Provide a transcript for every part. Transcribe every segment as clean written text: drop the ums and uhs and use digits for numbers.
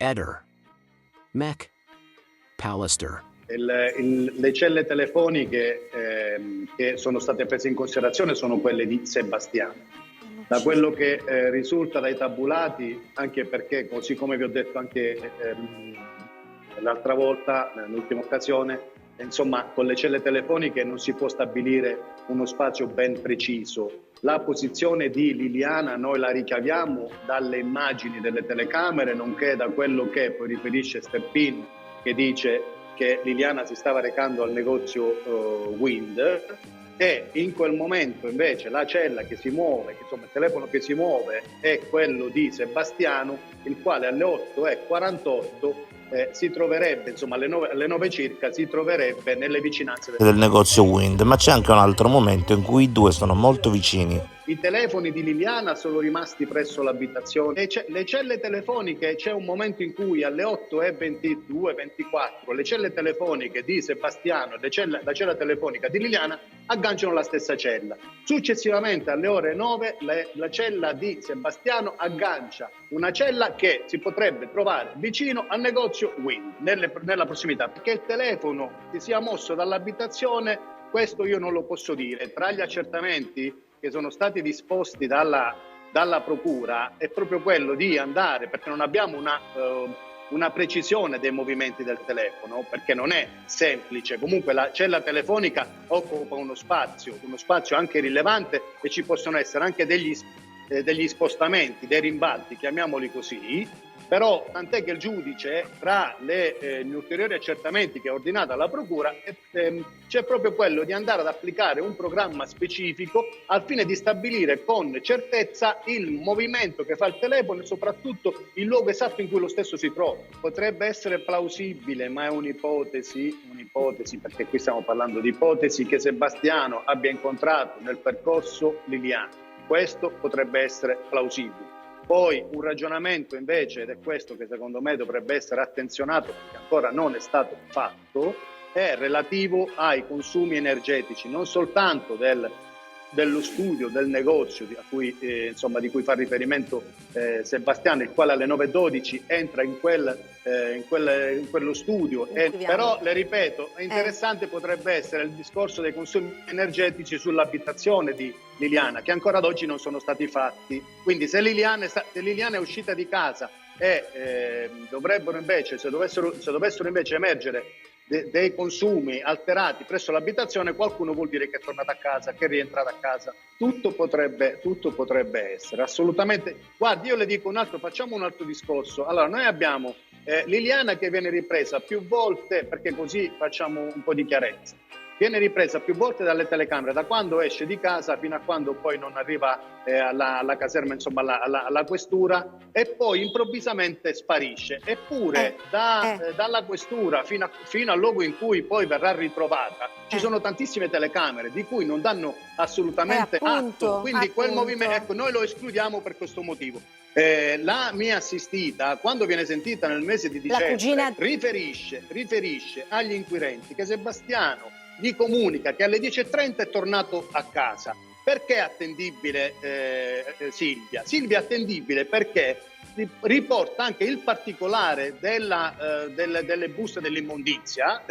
Eder. Mech. Pallister. Le celle telefoniche che sono state prese in considerazione sono quelle di Sebastiano. Da quello che risulta dai tabulati, anche perché, così come vi ho detto anche l'altra volta, nell'ultima occasione, insomma, con le celle telefoniche non si può stabilire uno spazio ben preciso. La posizione di Liliana noi la ricaviamo dalle immagini delle telecamere, nonché da quello che poi riferisce Sterpin, che dice che Liliana si stava recando al negozio Wind, e in quel momento invece la cella che si muove, insomma il telefono che si muove è quello di Sebastiano, il quale alle 8:48 si troverebbe, insomma alle 9 circa, si troverebbe nelle vicinanze del negozio Wind, ma c'è anche un altro momento in cui i due sono molto vicini. I telefoni di Liliana sono rimasti presso l'abitazione. Le celle telefoniche, c'è un momento in cui alle 8:22-24 le celle telefoniche di Sebastiano e la cella telefonica di Liliana agganciano la stessa cella. Successivamente alle ore 9 la cella di Sebastiano aggancia una cella che si potrebbe trovare vicino al negozio Wind, nella prossimità. Perché il telefono che sia mosso dall'abitazione, questo io non lo posso dire. Tra gli accertamenti che sono stati disposti dalla procura è proprio quello di andare, perché non abbiamo una precisione dei movimenti del telefono, perché non è semplice. Comunque la cella telefonica occupa uno spazio anche rilevante, e ci possono essere anche degli spostamenti, dei rimbalzi, chiamiamoli così. Però tant'è che il giudice, tra gli ulteriori accertamenti che ha ordinato alla procura, c'è proprio quello di andare ad applicare un programma specifico al fine di stabilire con certezza il movimento che fa il telefono e soprattutto il luogo esatto in cui lo stesso si trova. Potrebbe essere plausibile, ma è un'ipotesi, perché qui stiamo parlando di ipotesi, che Sebastiano abbia incontrato nel percorso Liliana. Questo potrebbe essere plausibile. Poi un ragionamento invece, ed è questo che secondo me dovrebbe essere attenzionato perché ancora non è stato fatto, è relativo ai consumi energetici, non soltanto dello studio, del negozio di cui fa riferimento Sebastiano, il quale alle 9:12 entra in quello studio. Però, le ripeto, è interessante potrebbe essere il discorso dei consumi energetici sull'abitazione di Liliana, che ancora ad oggi non sono stati fatti. Quindi se Liliana è uscita di casa e dovrebbero invece, se dovessero invece emergere dei consumi alterati presso l'abitazione, qualcuno vuol dire che è tornato a casa, che è rientrato a casa. Tutto potrebbe essere, assolutamente. Guardi, io le dico facciamo un altro discorso. Allora, noi abbiamo Liliana che viene ripresa più volte, perché così facciamo un po' di chiarezza. Viene ripresa più volte dalle telecamere, da quando esce di casa fino a quando poi non arriva alla caserma, insomma alla questura, e poi improvvisamente sparisce. Eppure dalla questura fino al luogo in cui poi verrà ritrovata ci sono tantissime telecamere di cui non danno assolutamente atto. Quindi quel movimento, ecco, noi lo escludiamo per questo motivo. La mia assistita, quando viene sentita nel mese di dicembre, riferisce agli inquirenti che Sebastiano gli comunica che alle 10:30 è tornato a casa. Perché è attendibile Silvia? Silvia è attendibile perché riporta anche il particolare delle buste dell'immondizia,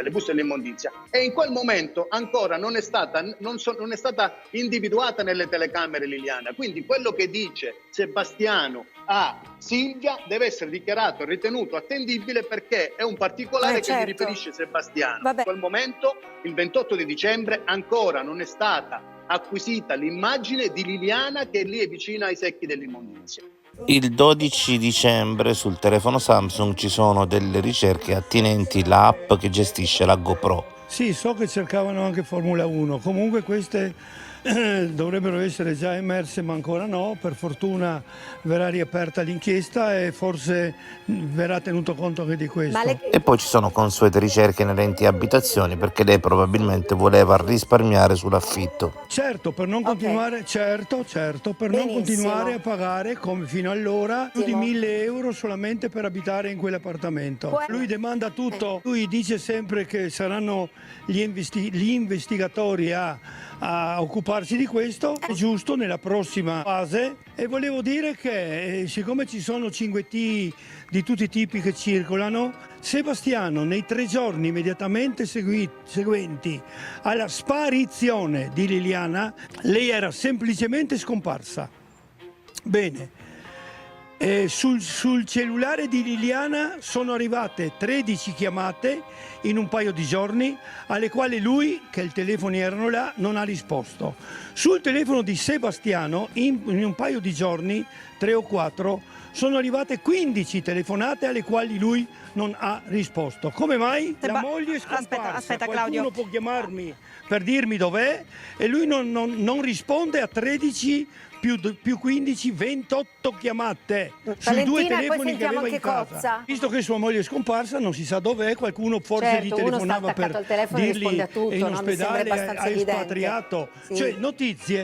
e in quel momento ancora non è stata individuata nelle telecamere Liliana. Quindi quello che dice Sebastiano a Silvia deve essere dichiarato e ritenuto attendibile perché è un particolare che gli riferisce Sebastiano. Vabbè. In quel momento, il 28 di dicembre, ancora non è stata acquisita l'immagine di Liliana che lì è vicina ai secchi dell'immondizia. Il 12 dicembre sul telefono Samsung ci sono delle ricerche attinenti all'app che gestisce la GoPro. Sì, so che cercavano anche Formula 1, comunque queste dovrebbero essere già emerse, ma ancora no. Per fortuna verrà riaperta l'inchiesta e forse verrà tenuto conto anche di questo. E poi ci sono consuete ricerche inerenti a abitazioni, perché lei probabilmente voleva risparmiare sull'affitto. Certo, per non continuare, non continuare a pagare come fino allora più di 1.000 euro solamente per abitare in quell'appartamento. Lui demanda tutto, lui dice sempre che saranno gli investigatori a occupare occuparsi di questo, è giusto nella prossima fase. E volevo dire che siccome ci sono cinguetti di tutti i tipi che circolano, Sebastiano nei 3 giorni immediatamente seguenti alla sparizione di Liliana, lei era semplicemente scomparsa. Bene. Sul cellulare di Liliana sono arrivate 13 chiamate in un paio di giorni, alle quali lui, che i telefoni erano là, non ha risposto. Sul telefono di Sebastiano, in un paio di giorni, 3 o 4, sono arrivate 15 telefonate alle quali lui non ha risposto. Come mai? La moglie è scomparsa. Aspetta, Qualcuno Claudio. può chiamarmi per dirmi dov'è e lui non risponde a 13 più 15, 28 chiamate sui 2 Valentina, poi telefoni che sentiamo aveva in anche casa. Cozza. Visto che sua moglie è scomparsa, non si sa dov'è, qualcuno forse Certo, gli uno sta telefonava attaccato per al telefono e dirgli risponde a tutto, è in no? Mi sembra ospedale, abbastanza ha evidente. espatriato. Sì. Cioè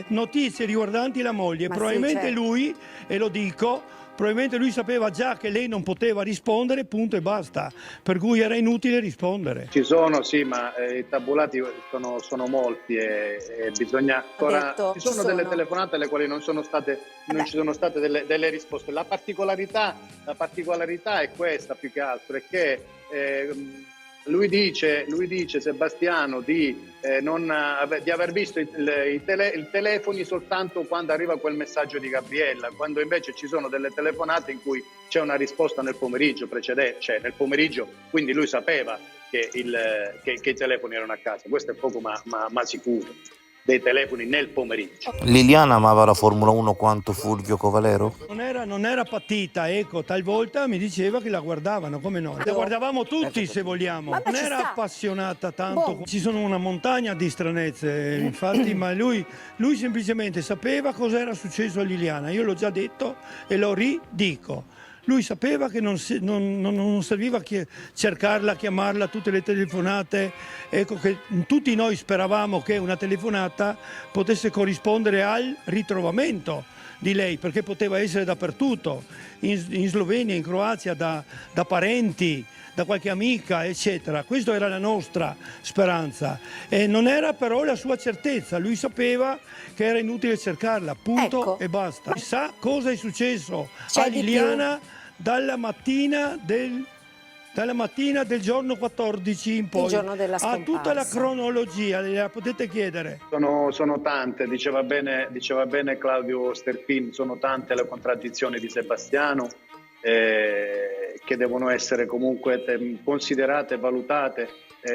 notizie riguardanti la moglie. Ma sì, Probabilmente certo. lui, e lo dico, probabilmente lui sapeva già che lei non poteva rispondere, punto e basta. Per cui era inutile rispondere. Ci sono, sì, ma i tabulati sono molti e bisogna ancora. detto, Ci sono ci delle sono. telefonate alle quali non ci sono state delle risposte. La particolarità è questa più che altro, è che lui dice Sebastiano di aver visto i telefoni soltanto quando arriva quel messaggio di Gabriella, quando invece ci sono delle telefonate in cui c'è una risposta nel pomeriggio precedente, cioè nel pomeriggio, quindi lui sapeva che i telefoni erano a casa. Questo è poco ma sicuro, dei telefoni nel pomeriggio. Liliana amava la Formula 1 quanto Fulvio Covalero? Non era patita, ecco, talvolta mi diceva che la guardavano, come noi. La guardavamo tutti se vogliamo. Vabbè, Non ci era sta. appassionata tanto. Boh. Ci sono una montagna di stranezze, infatti, ma lui semplicemente sapeva cosa era successo a Liliana. Io l'ho già detto e lo ridico. Lui sapeva che non serviva cercarla, chiamarla, tutte le telefonate. Ecco che tutti noi speravamo che una telefonata potesse corrispondere al ritrovamento di lei, perché poteva essere dappertutto, in Slovenia, in Croazia, da parenti, da qualche amica, eccetera. Questa era la nostra speranza e non era però la sua certezza. Lui sapeva che era inutile cercarla, punto Ecco. e basta. Sa cosa è successo C'è a di Liliana dalla mattina del giorno 14 in poi. Il giorno della Ha tutta la scomparsa. cronologia, la potete chiedere. Sono tante, diceva bene Claudio Sterpin, sono tante le contraddizioni di Sebastiano che devono essere comunque considerate e valutate.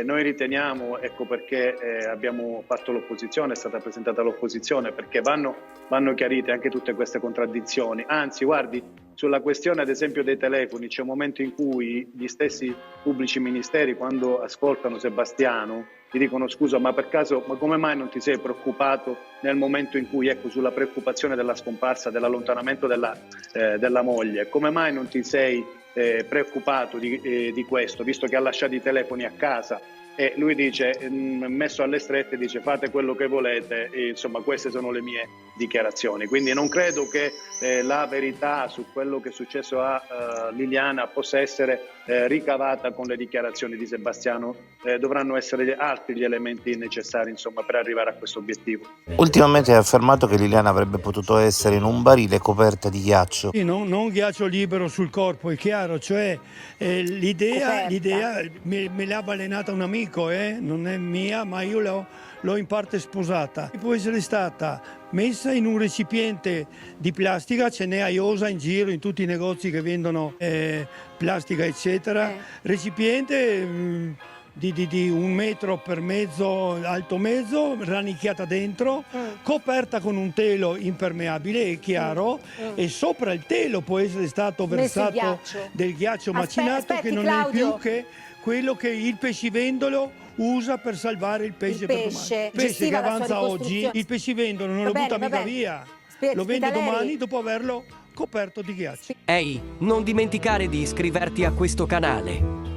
Noi riteniamo, ecco perché abbiamo fatto l'opposizione, è stata presentata l'opposizione, perché vanno chiarite anche tutte queste contraddizioni. Anzi, guardi, sulla questione ad esempio dei telefoni c'è un momento in cui gli stessi pubblici ministeri, quando ascoltano Sebastiano, gli dicono: scusa, ma per caso, ma come mai non ti sei preoccupato nel momento in cui, ecco, sulla preoccupazione della scomparsa, dell'allontanamento della moglie, come mai non ti sei preoccupato di questo, visto che ha lasciato i telefoni a casa? E lui dice, messo alle strette, dice: fate quello che volete, e, insomma, queste sono le mie dichiarazioni. Quindi non credo che la verità su quello che è successo a Liliana possa essere ricavata con le dichiarazioni di Sebastiano. Dovranno essere altri gli elementi necessari, insomma, per arrivare a questo obiettivo. Ultimamente ha affermato che Liliana avrebbe potuto essere in un barile coperta di ghiaccio. Sì, non ghiaccio libero sul corpo, è chiaro, cioè l'idea me l'ha balenata un amico, non è mia, ma io l'ho in parte sposata. Può essere stata messa in un recipiente di plastica, ce n'è a Iosa in giro, in tutti i negozi che vendono plastica, eccetera. Recipiente di 1 metro per mezzo, alto mezzo, rannicchiata dentro, coperta con un telo impermeabile e chiaro, e sopra il telo può essere stato versato del ghiaccio macinato, che non è più che quello che il pescivendolo usa per salvare il pesce per domani. Il pesce che avanza oggi, il pescivendolo non lo butta mica via, lo vende domani dopo averlo coperto di ghiaccio. Ehi, non dimenticare di iscriverti a questo canale.